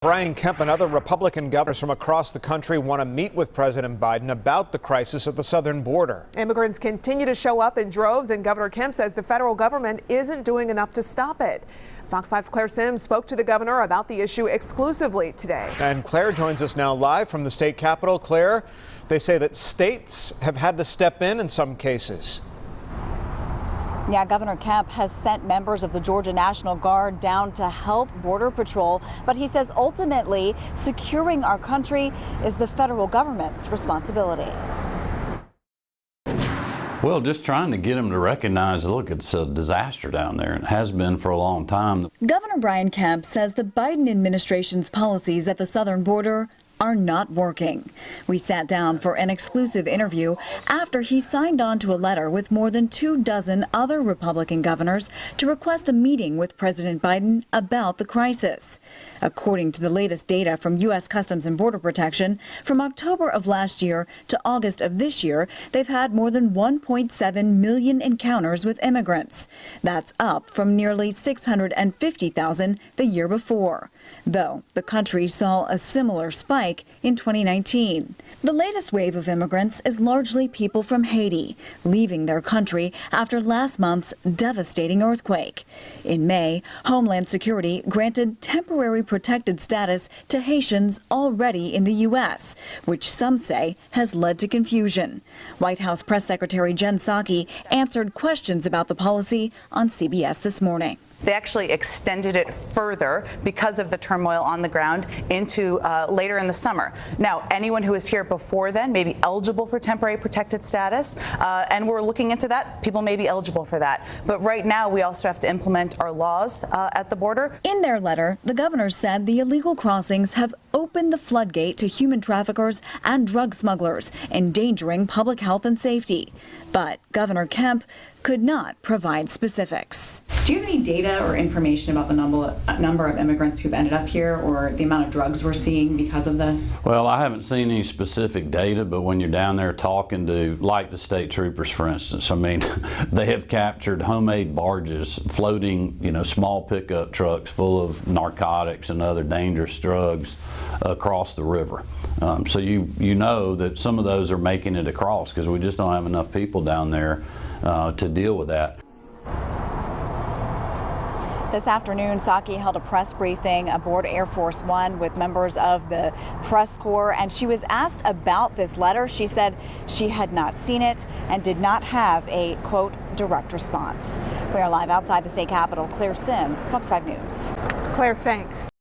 Brian Kemp and other Republican governors from across the country want to meet with President Biden about the crisis at the southern border. Immigrants continue to show up in droves, and Governor Kemp says the federal government isn't doing enough to stop it. Fox 5's Claire Sims spoke to the governor about the issue exclusively today. And Claire joins us now live from the state capitol. Claire, they say that states have had to step in some cases. Yeah, Governor Kemp has sent members of the Georgia National Guard down to help Border Patrol, but he says ultimately securing our country is the federal government's responsibility. Well, just trying to get them to recognize, look, it's a disaster down there and has been for a long time. Governor Brian Kemp says the Biden administration's policies at the southern border are not working. We sat down for an exclusive interview after he signed on to a letter with more than 24 other Republican governors to request a meeting with President Biden about the crisis. According to the latest data from U.S. Customs and Border Protection, from October of last year to August of this year, they've had more than 1.7 million encounters with immigrants. That's up from nearly 650,000 the year before, though the country saw a similar spike in 2019. The latest wave of immigrants is largely people from Haiti, leaving their country after last month's devastating earthquake. In May, Homeland Security granted temporary protected status to Haitians already in the U.S., which some say has led to confusion. White House Press Secretary Jen Psaki answered questions about the policy on CBS this morning. They actually extended it further because of the turmoil on the ground into later in the summer. Now, anyone who is here before then may be eligible for temporary protected status, and we're looking into that. People may be eligible for that. But right now, we also have to implement our laws at the border. In their letter, the governors said the illegal crossings have opened the floodgate to human traffickers and drug smugglers, endangering public health and safety. But Governor Kemp could not provide specifics. Do you have any data or information about the number of immigrants who've ended up here or the amount of drugs we're seeing because of this? Well, I haven't seen any specific data, but when you're down there talking to, like the state troopers, for instance, I mean, they have captured homemade barges floating, small pickup trucks full of narcotics and other dangerous drugs across the river. So you know that some of those are making it across because we just don't have enough people down there to deal with that. This afternoon, Psaki held a press briefing aboard Air Force One with members of the press corps, and she was asked about this letter. She said she had not seen it and did not have a, quote, direct response. We are live outside the state capitol. Claire Sims, Fox 5 News. Claire, thanks.